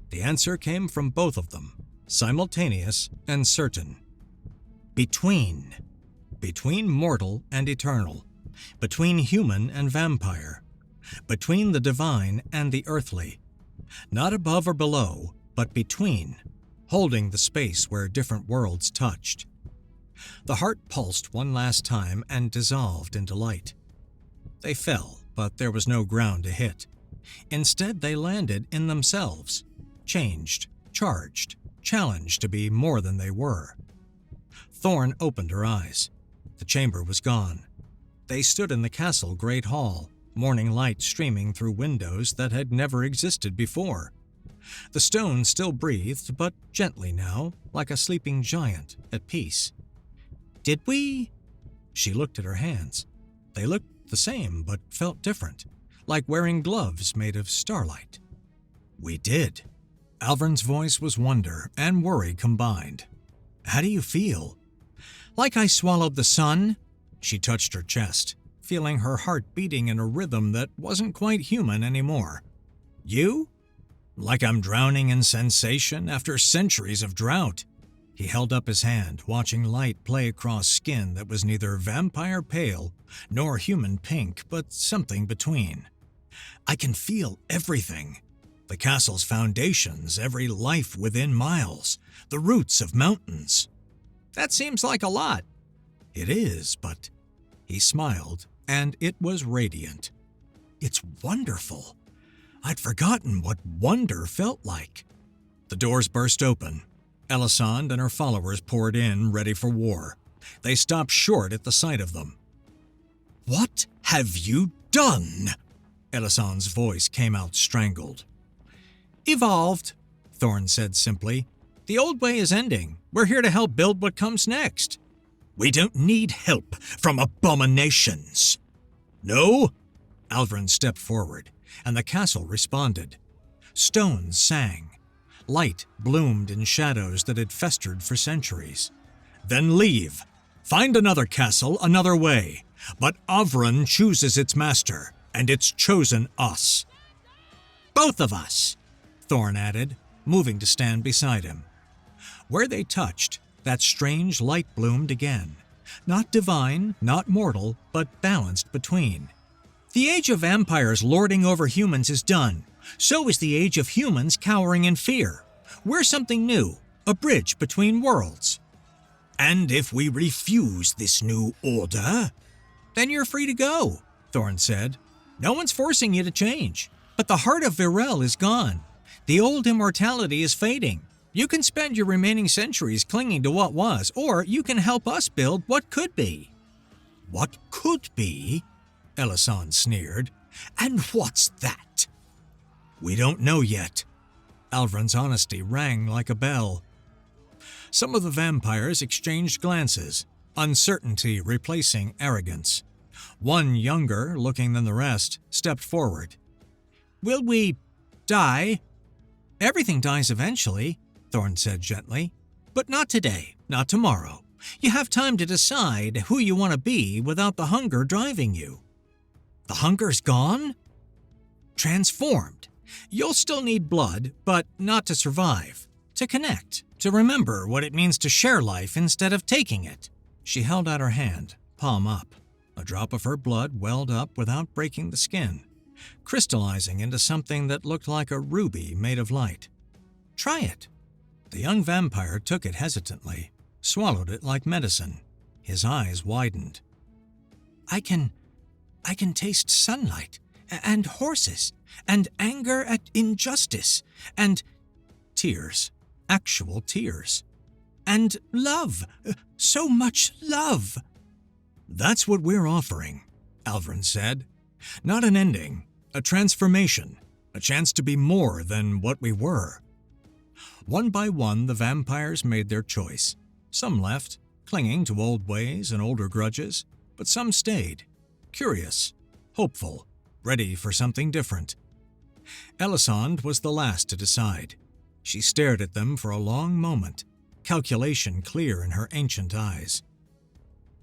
The answer came from both of them, simultaneous and certain. Between. Between mortal and eternal. Between human and vampire. Between the divine and the earthly. Not above or below, but between, holding the space where different worlds touched. The heart pulsed one last time and dissolved into light. They fell, but there was no ground to hit. Instead, they landed in themselves, changed, charged, challenged to be more than they were. Thorn opened her eyes. The chamber was gone. They stood in the castle great hall, morning light streaming through windows that had never existed before. The stone still breathed, but gently now, like a sleeping giant at peace. Did we? She looked at her hands. They looked the same, but felt different, like wearing gloves made of starlight. We did. Alvrin's voice was wonder and worry combined. How do you feel? Like I swallowed the sun? She touched her chest, feeling her heart beating in a rhythm that wasn't quite human anymore. You? Like I'm drowning in sensation after centuries of drought. He held up his hand, watching light play across skin that was neither vampire pale nor human pink, but something between. I can feel everything. The castle's foundations, every life within miles, the roots of mountains. That seems like a lot. It is, but he smiled, and it was radiant. It's wonderful. I'd forgotten what wonder felt like. The doors burst open. Elisande and her followers poured in, ready for war. They stopped short at the sight of them. What have you done? Elisande's voice came out strangled. Evolved, Thorn said simply. The old way is ending. We're here to help build what comes next. We don't need help from abominations. No? Alvrin stepped forward, and the castle responded. Stones sang. Light bloomed in shadows that had festered for centuries. Then leave. Find another castle, another way. But Avron chooses its master, and it's chosen us. Both of us, Thorn added, moving to stand beside him. Where they touched, that strange light bloomed again. Not divine, not mortal, but balanced between. The age of vampires lording over humans is done. So is the age of humans cowering in fear. We're something new, a bridge between worlds. And if we refuse this new order? Then you're free to go, Thorn said. No one's forcing you to change. But the heart of Virel is gone. The old immortality is fading. You can spend your remaining centuries clinging to what was, or you can help us build what could be. What could be? Elisande sneered. And what's that? We don't know yet. Alvrin's honesty rang like a bell. Some of the vampires exchanged glances. uncertainty replacing arrogance. One younger looking than the rest stepped forward. Will we die? Everything dies eventually, Thorn said gently. But not today, not tomorrow. You have time to decide who you want to be without the hunger driving you. The hunger's gone? Transformed. You'll still need blood, but not to survive. To connect, to remember what it means to share life instead of taking it. She held out her hand, palm up. A drop of her blood welled up without breaking the skin, crystallizing into something that looked like a ruby made of light. Try it. The young vampire took it hesitantly, swallowed it like medicine. His eyes widened. I can taste sunlight, and horses, and anger at injustice, and tears, actual tears. And love, so much love. That's what we're offering, Alvrin said. Not an ending, a transformation, a chance to be more than what we were. One by one, the vampires made their choice. Some left, clinging to old ways and older grudges, but some stayed, curious, hopeful, ready for something different. Elisande was the last to decide. She stared at them for a long moment, calculation clear in her ancient eyes.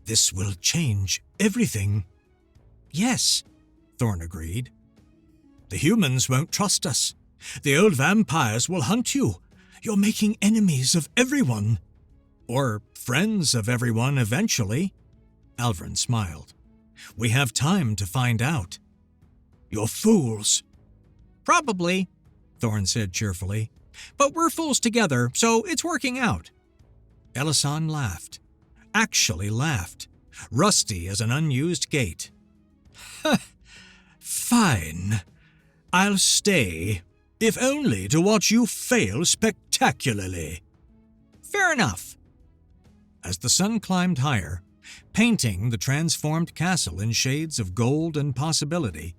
This will change everything. Yes, Thorn agreed. The humans won't trust us. The old vampires will hunt you. You're making enemies of everyone. Or friends of everyone eventually. Alvrin smiled. We have time to find out. You're fools. Probably, Thorn said cheerfully. But we're fools together, so it's working out. Elisande laughed. Actually laughed. Rusty as an unused gate. Fine. I'll stay, if only to watch you fail spectacularly. Fair enough. As the sun climbed higher, painting the transformed castle in shades of gold and possibility,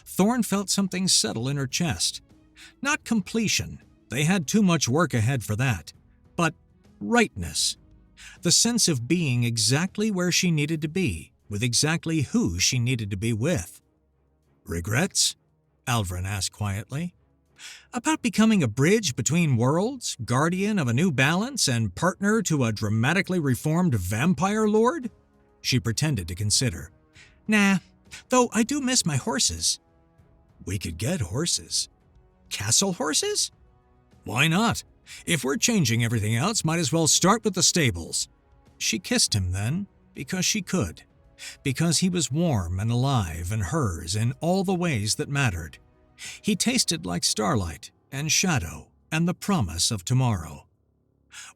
Thorn felt something settle in her chest. Not completion, they had too much work ahead for that, but rightness. The sense of being exactly where she needed to be, with exactly who she needed to be with. Regrets? Alvrin asked quietly. About becoming a bridge between worlds, guardian of a new balance, and partner to a dramatically reformed vampire lord? She pretended to consider. Nah, though I do miss my horses. We could get horses. Castle horses? Why not? If we're changing everything else, might as well start with the stables. She kissed him then, because she could. Because he was warm and alive and hers in all the ways that mattered. He tasted like starlight and shadow and the promise of tomorrow.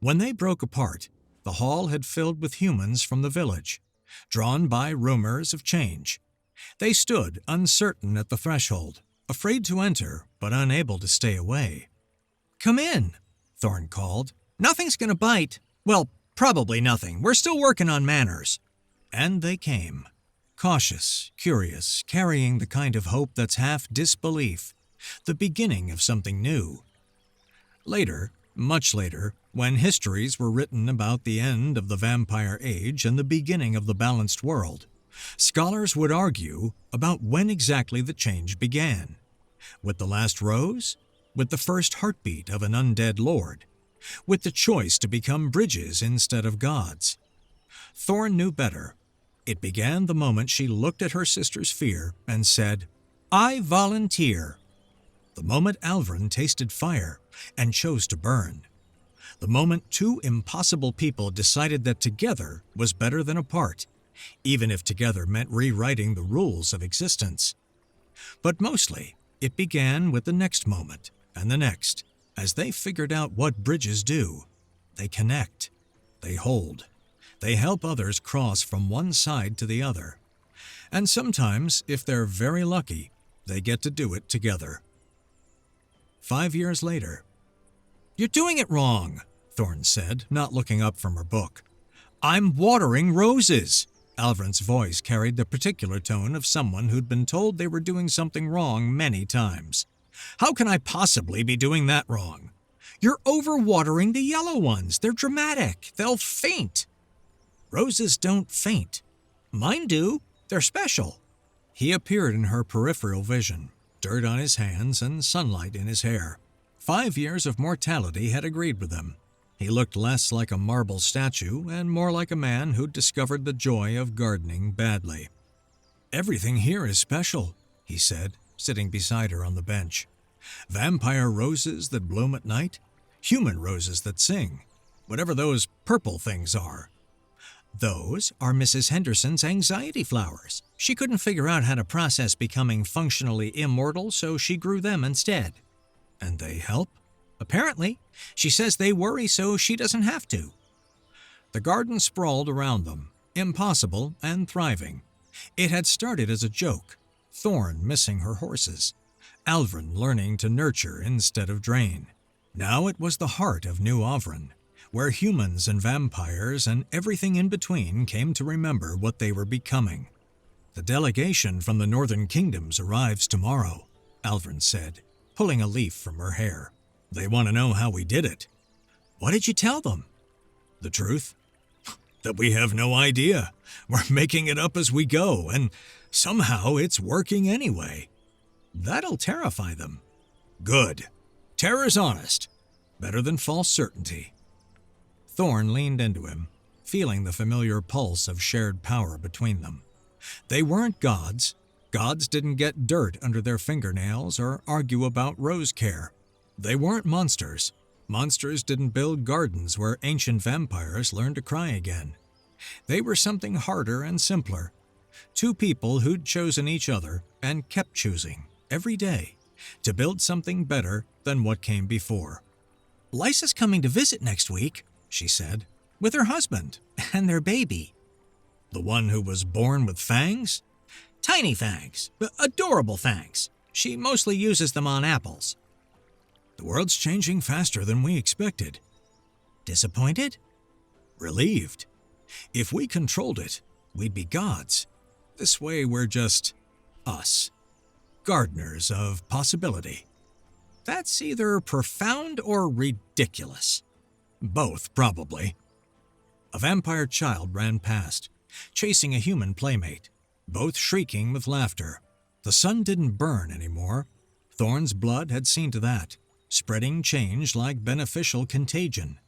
When they broke apart, the hall had filled with humans from the village, drawn by rumors of change. They stood uncertain at the threshold, afraid to enter but unable to stay away. Come in, Thorn called. Nothing's gonna bite. Well, probably nothing. We're still working on manners. And they came. Cautious, curious, carrying the kind of hope that's half disbelief, the beginning of something new. Later, much later, when histories were written about the end of the vampire age and the beginning of the balanced world, scholars would argue about when exactly the change began. With the last rose? With the first heartbeat of an undead lord? With the choice to become bridges instead of gods? Thorn knew better. It began the moment she looked at her sister's fear and said, I volunteer. The moment Alvrin tasted fire and chose to burn. The moment two impossible people decided that together was better than apart, even if together meant rewriting the rules of existence. But mostly, it began with the next moment and the next, as they figured out what bridges do. They connect. They hold. They help others cross from one side to the other. And sometimes, if they're very lucky, they get to do it together. 5 years later. You're doing it wrong, Thorn said, not looking up from her book. I'm watering roses. Alvrin's voice carried the particular tone of someone who'd been told they were doing something wrong many times. How can I possibly be doing that wrong? You're overwatering the yellow ones. They're dramatic. They'll faint. Roses don't faint. Mine do. They're special." He appeared in her peripheral vision, dirt on his hands and sunlight in his hair. 5 years of mortality had agreed with him. He looked less like a marble statue and more like a man who'd discovered the joy of gardening badly. "Everything here is special," he said, sitting beside her on the bench. "Vampire roses that bloom at night, human roses that sing, whatever those purple things are." "Those are Mrs. Henderson's anxiety flowers. She couldn't figure out how to process becoming functionally immortal, so she grew them instead." "And they help?" "Apparently. She says they worry so she doesn't have to." The garden sprawled around them, impossible and thriving. It had started as a joke, Thorn missing her horses, Alvrin learning to nurture instead of drain. Now it was the heart of New Avron, where humans and vampires and everything in between came to remember what they were becoming. "The delegation from the Northern Kingdoms arrives tomorrow," Alvrin said, pulling a leaf from her hair. "They want to know how we did it." "What did you tell them?" "The truth. That we have no idea. We're making it up as we go, and somehow it's working anyway." "That'll terrify them." "Good. Terror's honest. Better than false certainty." Thorn leaned into him, feeling the familiar pulse of shared power between them. They weren't gods. Gods didn't get dirt under their fingernails or argue about rose care. They weren't monsters. Monsters didn't build gardens where ancient vampires learned to cry again. They were something harder and simpler. Two people who'd chosen each other and kept choosing, every day, to build something better than what came before. "Lysa's coming to visit next week," she said, "with her husband and their baby." "The one who was born with fangs?" "Tiny fangs, adorable fangs. She mostly uses them on apples." "The world's changing faster than we expected." "Disappointed?" "Relieved. If we controlled it, we'd be gods. This way we're just us. Gardeners of possibility." "That's either profound or ridiculous." "Both, probably." A vampire child ran past, chasing a human playmate, both shrieking with laughter. The sun didn't burn anymore. Thorn's blood had seen to that, spreading change like beneficial contagion.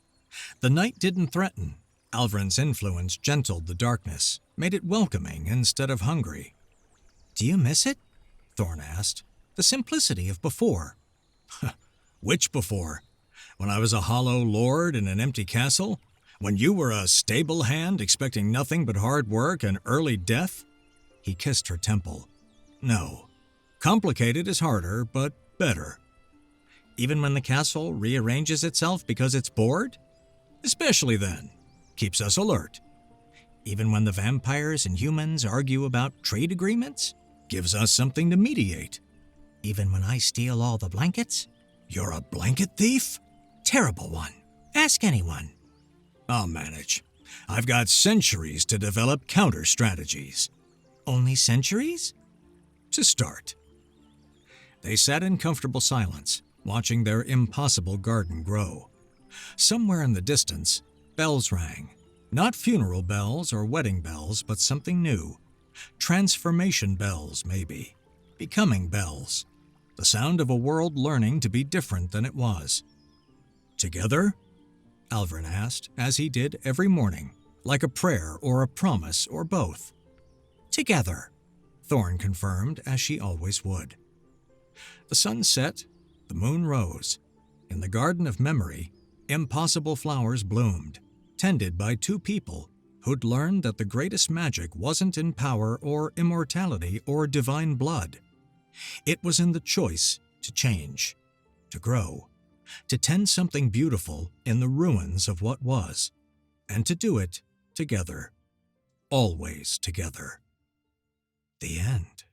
The night didn't threaten. Alvrin's influence gentled the darkness, made it welcoming instead of hungry. "Do you miss it?" Thorn asked. "The simplicity of before." "Which before? When I was a hollow lord in an empty castle? When you were a stable hand expecting nothing but hard work and early death?" He kissed her temple. "No. Complicated is harder, but better." "Even when the castle rearranges itself because it's bored?" "Especially then. Keeps us alert." "Even when the vampires and humans argue about trade agreements?" "Gives us something to mediate." "Even when I steal all the blankets?" "You're a blanket thief?" "Terrible one. Ask anyone." "I'll manage. I've got centuries to develop counter-strategies." "Only centuries?" "To start." They sat in comfortable silence, watching their impossible garden grow. Somewhere in the distance, bells rang. Not funeral bells or wedding bells, but something new. Transformation bells, maybe. Becoming bells. The sound of a world learning to be different than it was. "Together?" Alvrin asked, as he did every morning, like a prayer or a promise or both. "Together," Thorn confirmed, as she always would. The sun set, the moon rose. In the garden of memory, impossible flowers bloomed, tended by two people who'd learned that the greatest magic wasn't in power or immortality or divine blood. It was in the choice to change, to grow, to tend something beautiful in the ruins of what was, and to do it together, always together. The end.